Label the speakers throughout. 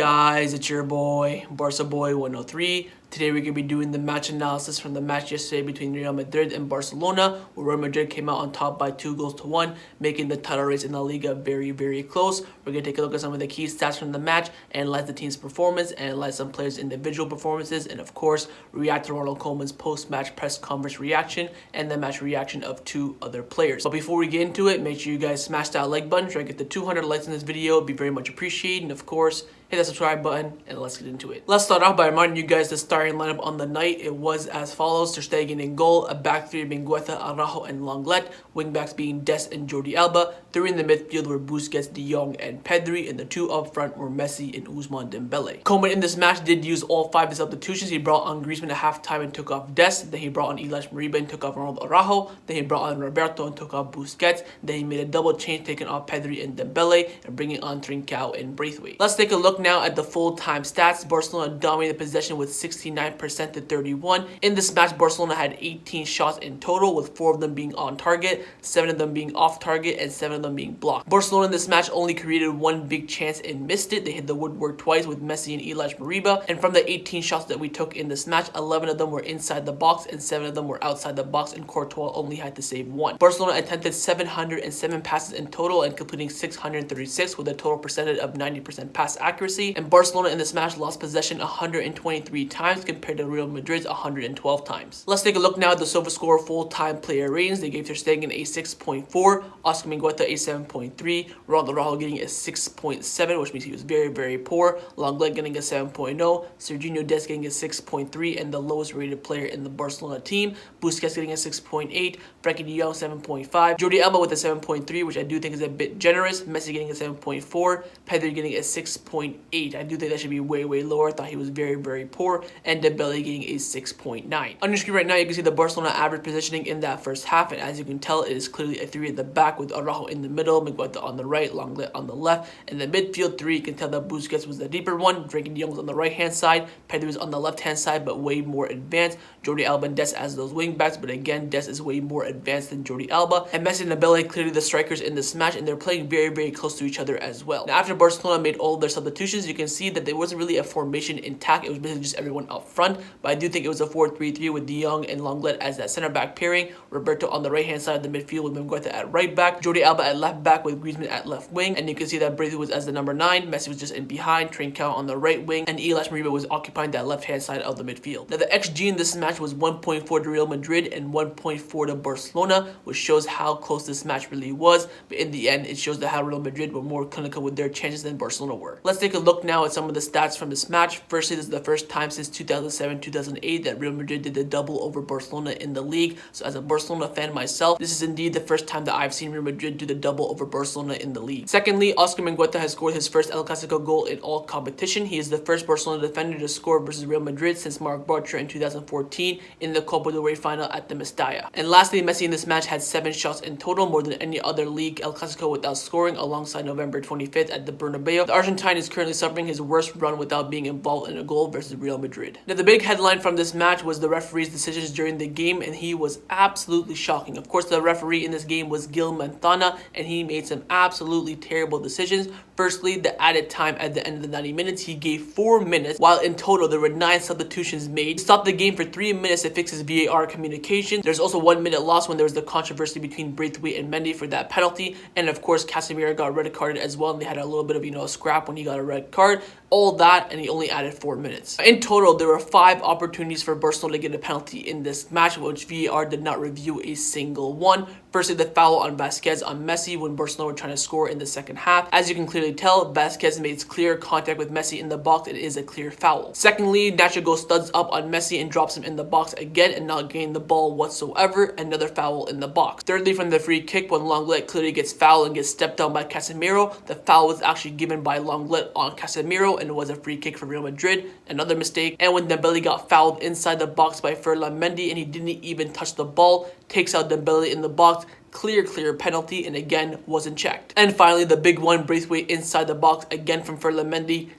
Speaker 1: guys? It's your boy, Barca Boy 103. Today we're going to be doing the match analysis from the match yesterday between Real Madrid and Barcelona, where Real Madrid came out on top by 2-1, making the title race in the Liga very, very close. We're going to take a look at some of the key stats from the match, analyze the team's performance, analyze some players' individual performances, and of course, react to Ronald Koeman's post-match press conference reaction and the match reaction of two other players. But before we get into it, make sure you guys smash that like button. Try to get the 200 likes in this video. It'd be very much appreciated. And of course, hit that subscribe button and let's get into it. Let's start off by reminding you guys the starting lineup on the night. It was as follows: Ter Stegen in goal, a back three of Mingueza, Araujo, and Lenglet, wingbacks being Des and Jordi Alba. Three in the midfield were Busquets, De Jong, and Pedri, and the two up front were Messi and Ousmane Dembele. Koeman in this match did use all 5 substitutions. He brought on Griezmann at halftime and took off Des. Then he brought on Illaix Moriba and took off Ronald Araujo. Then he brought on Roberto and took off Busquets. Then he made a double change, taking off Pedri and Dembele and bringing on Trincao and Braithwaite. Let's take a look now at the full-time stats. Barcelona dominated possession with 69% to 31. In this match, Barcelona had 18 shots in total, with 4 of them being on target, 7 of them being off target, and 7 of them being blocked. Barcelona in this match only created 1 big chance and missed it. They hit the woodwork twice with Messi and Illaix Moriba. And from the 18 shots that we took in this match, 11 of them were inside the box and 7 of them were outside the box, and Courtois only had to save 1. Barcelona attempted 707 passes in total and completing 636 with a total percentage of 90% pass accuracy. And Barcelona in this match lost possession 123 times compared to Real Madrid's 112 times. Let's take a look now at the SofaScore full-time player ratings. They gave Ter Stegen a 6.4, Oscar Mingueza a 7.3, Ronald Araujo getting a 6.7, which means he was very, very poor, Lenglet getting a 7.0, Sergio Des getting a 6.3, and the lowest rated player in the Barcelona team, Busquets getting a 6.8, Frenkie De Jong 7.5, Jordi Alba with a 7.3, which I do think is a bit generous, Messi getting a 7.4, Pedri getting a 6.8. I do think that should be way, way lower. I thought he was very, very poor, and Dembele getting a 6.9. On your screen right now, you can see the Barcelona average positioning in that first half, and as you can tell, it is clearly a 3 at the back with Araujo in the middle, Mingueza on the right, Lenglet on the left, and the midfield 3, you can tell that Busquets was the deeper one, Frenkie De Jong was on the right-hand side, Pedri was on the left-hand side, but way more advanced, Jordi Alba and Des as those wing-backs, but again, Des is way more advanced than Jordi Alba, and Messi and Dembele clearly the strikers in this match, and they're playing very, very close to each other as well. Now, after Barcelona made all of their substitutions, you can see that there wasn't really a formation intact. It was basically just everyone up front, but I do think it was a 4-3-3 with De Jong and Lenglet as that center back pairing, Roberto on the right hand side of the midfield with Mingueza at right back, Jordi Alba at left back with Griezmann at left wing, and you can see that Braithwaite was as the number 9, Messi was just in behind, Trincao on the right wing, and Illaix Moriba was occupying that left hand side of the midfield. Now the XG in this match was 1.4 to Real Madrid and 1.4 to Barcelona, which shows how close this match really was, but in the end it shows that how Real Madrid were more clinical with their chances than Barcelona were. Let's take a look now at some of the stats from this match. Firstly, this is the first time since 2007-2008 that Real Madrid did the double over Barcelona in the league. So as a Barcelona fan myself, this is indeed the first time that I've seen Real Madrid do the double over Barcelona in the league. Secondly, Oscar Mingueza has scored his first El Clasico goal in all competition. He is the first Barcelona defender to score versus Real Madrid since Marc Bartra in 2014 in the Copa del Rey final at the Mestalla. And lastly, Messi in this match had 7 shots in total, more than any other league El Clasico without scoring, alongside November 25th at the Bernabeu. The Argentine is currently suffering his worst run without being involved in a goal versus Real Madrid. Now the big headline from this match was the referee's decisions during the game, and he was absolutely shocking. Of course, the referee in this game was Gil Manzana, and he made some absolutely terrible decisions. Firstly, the added time at the end of the 90 minutes, he gave 4 minutes, while in total there were 9 substitutions made. He stopped the game for 3 minutes to fix his VAR communication. There's also 1 minute lost when there was the controversy between Braithwaite and Mendy for that penalty, and of course Casemiro got red carded as well, and they had a little bit of a scrap when he got a red card. All that, and he only added 4 minutes. In total, there were 5 opportunities for Barcelona to get a penalty in this match, which VAR did not review a single one. Firstly, the foul on Vasquez on Messi when Barcelona were trying to score in the second half. As you can clearly tell, Vasquez made clear contact with Messi in the box. It is a clear foul. Secondly, Nacho goes studs up on Messi and drops him in the box again and not getting the ball whatsoever. Another foul in the box. Thirdly, from the free kick, when Lenglet clearly gets fouled and gets stepped on by Casemiro, the foul was actually given by Lenglet on Casemiro, and it was a free kick for Real Madrid. Another mistake. And when Dembele got fouled inside the box by Ferland Mendy and he didn't even touch the ball, takes out Dembele in the box. Clear penalty, and again wasn't checked. And finally, the big one, Braithwaite inside the box again from Ferland.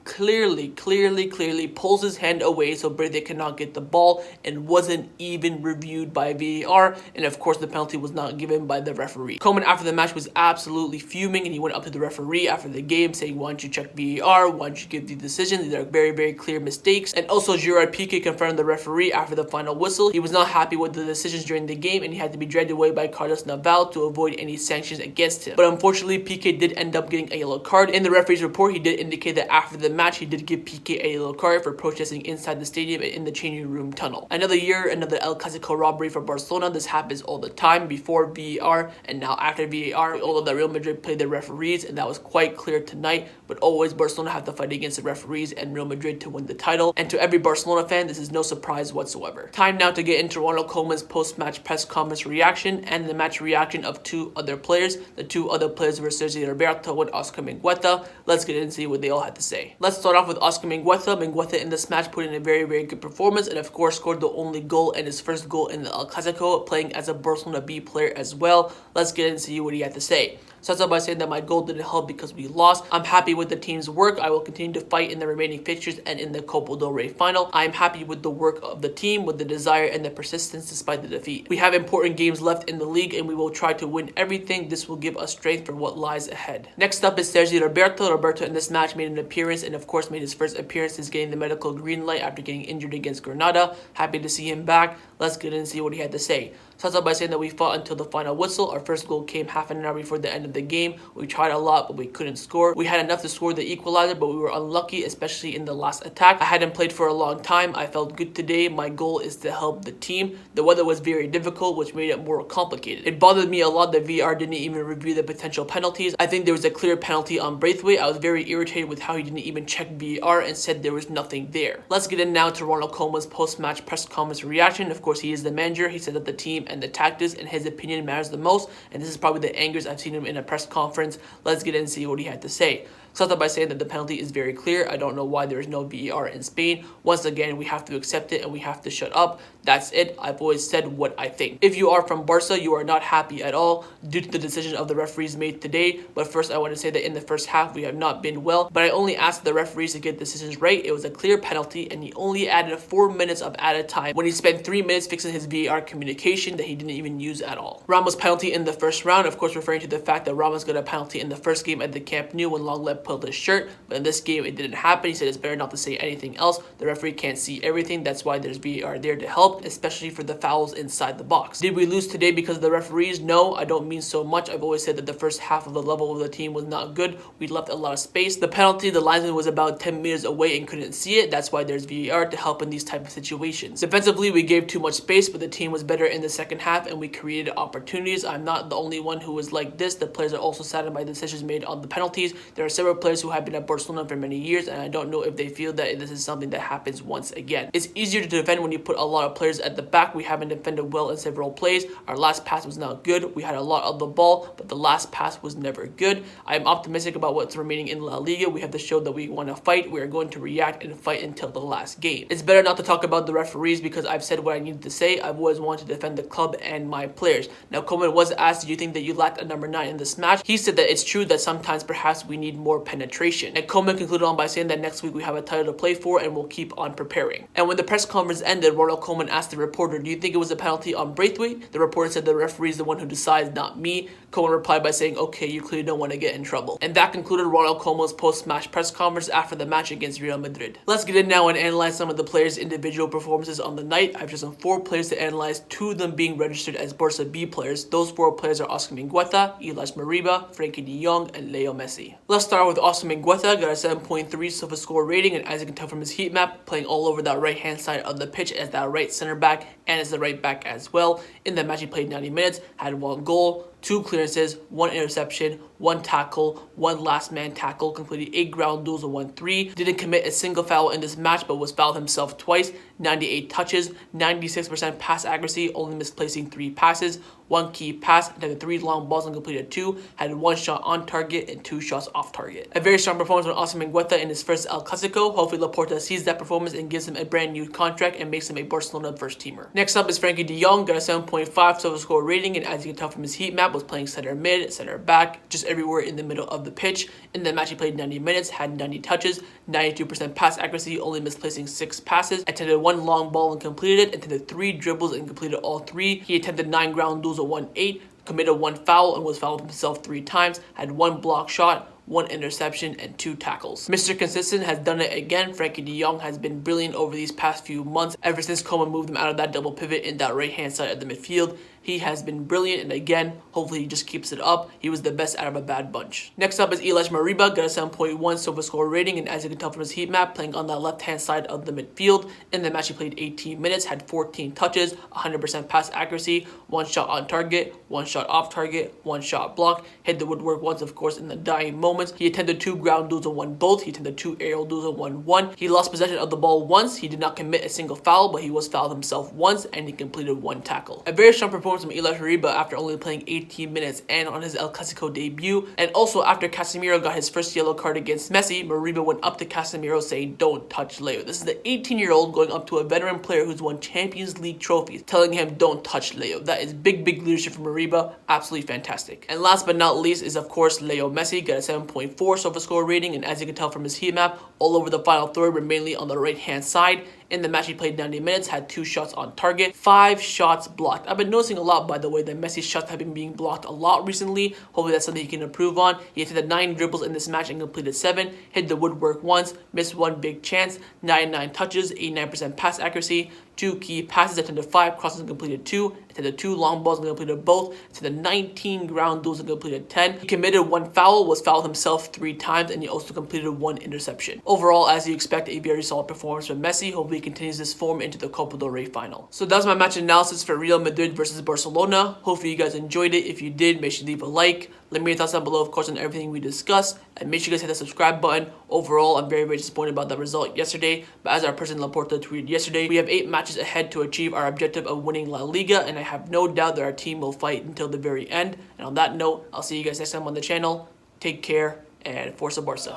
Speaker 1: Clearly pulls his hand away so Braithwaite cannot get the ball and wasn't even reviewed by VAR. And of course, the penalty was not given by the referee. Koeman after the match was absolutely fuming, and he went up to the referee after the game saying, "Why don't you check VAR? Why don't you give the decision? These are very clear mistakes." And also, Gerard Pique confronted the referee after the final whistle. He was not happy with the decisions during the game, and he had to be dragged away by Carlos Naval to avoid any sanctions against him. But unfortunately, Pique did end up getting a yellow card. In the referee's report, he did indicate that after the match, he did give Pique a yellow card for protesting inside the stadium and in the changing room tunnel. Another year, another El Clasico robbery for Barcelona. This happens all the time, before VAR and now after VAR, although the Real Madrid played the referees, and that was quite clear tonight. But always, Barcelona have to fight against the referees and Real Madrid to win the title. And to every Barcelona fan, this is no surprise whatsoever. Time now to get into Ronald Koeman's post-match press conference reaction and the match reaction of two other players. The two other players were Sergio Roberto and Oscar Mingueza. Let's get in and see what they all had to say. Let's start off with Oscar Mingueza. Mingueza in this match put in a very good performance, and of course scored the only goal and his first goal in the El Clasico, playing as a Barcelona B player as well. Let's get in and see what he had to say. Starts out by saying that my goal didn't help because we lost. I'm happy with the team's work. I will continue to fight in the remaining fixtures and in the Copa del Rey final. I am happy with the work of the team, with the desire and the persistence despite the defeat. We have important games left in the league, and we will try to win everything. This will give us strength for what lies ahead. Next up is Sergio Roberto. Roberto in this match made an appearance, and of course made his first appearance since getting the medical green light after getting injured against Granada. Happy to see him back. Let's get in and see what he had to say. Starts out by saying that we fought until the final whistle. Our first goal came half an hour before the end of the game. We tried a lot, but we couldn't score. We had enough to score the equalizer, but we were unlucky, especially in the last attack. I hadn't played for a long time. I felt good today. My goal is to help the team. The weather was very difficult, which made it more complicated. It bothered me a lot that VAR didn't even review the potential penalties. I think there was a clear penalty on Braithwaite. I was very irritated with how he didn't even check VAR and said there was nothing there. Let's get in now to Ronald Koeman's post-match press conference reaction. Of course, he is the manager. He said that the team and the tactics and his opinion matters the most, and this is probably the angriest I've seen him in a press conference. Let's get in and see what he had to say. Starts out by saying that the penalty is very clear. I don't know why there is no VAR in Spain. Once again, we have to accept it and we have to shut up. That's it. I've always said what I think. If you are from Barca, you are not happy at all due to the decision of the referees made today. But first, I want to say that in the first half, we have not been well. But I only asked the referees to get decisions right. It was a clear penalty, and he only added 4 minutes of added time when he spent 3 minutes fixing his VAR communication that he didn't even use at all. Ramos penalty in the first round, of course, referring to the fact that Ramos got a penalty in the first game at the Camp Nou when Lenglet pulled his shirt. But in this game, it didn't happen. He said it's better not to say anything else. The referee can't see everything. That's why there's VAR there to help, especially for the fouls inside the box. Did we lose today because of the referees? No, I don't mean so much. I've always said that the first half of the level of the team was not good. We left a lot of space. The penalty, the linesman was about 10 meters away and couldn't see it. That's why there's VAR to help in these type of situations. Defensively, we gave too much space, but the team was better in the second half and we created opportunities. I'm not the only one who was like this. The players are also saddened by decisions made on the penalties. There are several players who have been at Barcelona for many years, and I don't know if they feel that this is something that happens once again. It's easier to defend when you put a lot of players at the back. We haven't defended well in several plays. Our last pass was not good. We had a lot of the ball, but the last pass was never good. I am optimistic about what's remaining in La Liga. We have to show that we want to fight. We are going to react and fight until the last game. It's better not to talk about the referees because I've said what I needed to say. I've always wanted to defend the club and my players. Now, Koeman was asked, do you think that you lacked a number 9 in this match? He said that it's true that sometimes perhaps we need more penetration. And Koeman concluded on by saying that next week we have a title to play for and we'll keep on preparing. And when the press conference ended, Ronald Koeman asked the reporter, do you think it was a penalty on Braithwaite? The reporter said the referee is the one who decides, not me. Koeman replied by saying, okay, you clearly don't want to get in trouble. And that concluded Ronald Koeman's post-match press conference after the match against Real Madrid. Let's get in now and analyze some of the players' individual performances on the night. I've chosen 4 players to analyze, 2 of them being registered as Barca B players. Those 4 players are Oscar Mingueza, Illaix Moriba, Frenkie De Jong, and Lionel Messi. Let's start with Oscar Mingueza. Got a 7.3 SofaScore rating, and as you can tell from his heat map, playing all over that right-hand side of the pitch as that right center back and as the right back as well. In the match, he played 90 minutes, had 1 goal, 2 clearances, 1 interception, 1 tackle, 1 last man tackle, completed 8 ground duels and won 3. Didn't commit a single foul in this match, but was fouled himself twice. 98 touches, 96% pass accuracy, only misplacing 3 passes. 1 key pass, attempted 3 long balls and completed 2, had 1 shot on target and 2 shots off target. A very strong performance from Oscar Mingueza in his first El Clasico. Hopefully Laporta sees that performance and gives him a brand new contract and makes him a Barcelona first teamer. Next up is Frenkie De Jong, got a 7.5 total score rating, and as you can tell from his heat map, was playing center mid, center back, just everywhere in the middle of the pitch. In the match he played 90 minutes, had 90 touches, 92% pass accuracy, only misplacing 6 passes, attempted 1 long ball and completed it, attempted 3 dribbles and completed all 3. He attempted 9 ground duels and won 8, committed 1 foul and was fouled himself 3 times, had 1 block shot, 1 interception, and 2 tackles. Mr. Consistent has done it again. Frenkie De Jong has been brilliant over these past few months. Ever since Coma moved him out of that double pivot in that right-hand side of the midfield, he has been brilliant, and again, hopefully he just keeps it up. He was the best out of a bad bunch. Next up is Illaix Moriba, got a 7.1 silver score rating, and as you can tell from his heat map, playing on that left-hand side of the midfield. In the match he played 18 minutes, had 14 touches, 100% pass accuracy, 1 shot on target, 1 shot off target, 1 shot block, hit the woodwork once, of course, in the dying moments. He attempted 2 ground duels and won both. He attempted 2 aerial duels and won 1. He lost possession of the ball once. He did not commit a single foul, but he was fouled himself once, and he completed 1 tackle. A very strong performance from Illaix Moriba after only playing 18 minutes and on his El Clasico debut. And also after Casemiro got his first yellow card against Messi, Moriba went up to Casemiro saying, "Don't touch Leo." This is the 18-year-old going up to a veteran player who's won Champions League trophies, telling him, "Don't touch Leo." That is big leadership from Moriba. Absolutely fantastic. And last but not least is, of course, Leo Messi, got a 7.4 silver score rating, and as you can tell from his heat map, all over the final third were mainly on the right-hand side. In the match he played 90 minutes, had 2 shots on target, 5 shots blocked. I've been noticing a lot, by the way, that Messi's shots have been being blocked a lot recently. Hopefully that's something he can improve on. He attempted 9 dribbles in this match and completed 7, hit the woodwork once, missed 1 big chance, 99 touches, 89% pass accuracy, 2 key passes, attempted 5 crosses and completed 2, attempted 2 long balls and completed both, attempted 19 ground duels and completed 10. He committed 1 foul, was fouled himself 3 times, and he also completed 1 interception. Overall, as you expect, a very solid performance from Messi. Hopefully he continues this form into the Copa del Rey final. So that's my match analysis for Real Madrid versus Barcelona. Hopefully you guys enjoyed it. If you did, make sure to leave a like. Let me know your thoughts down below, of course, on everything we discussed. And make sure you guys hit the subscribe button. Overall, I'm very disappointed about that result yesterday. But as our president Laporta tweeted yesterday, we have 8 matches ahead to achieve our objective of winning La Liga. And I have no doubt that our team will fight until the very end. And on that note, I'll see you guys next time on the channel. Take care and Forza Barca.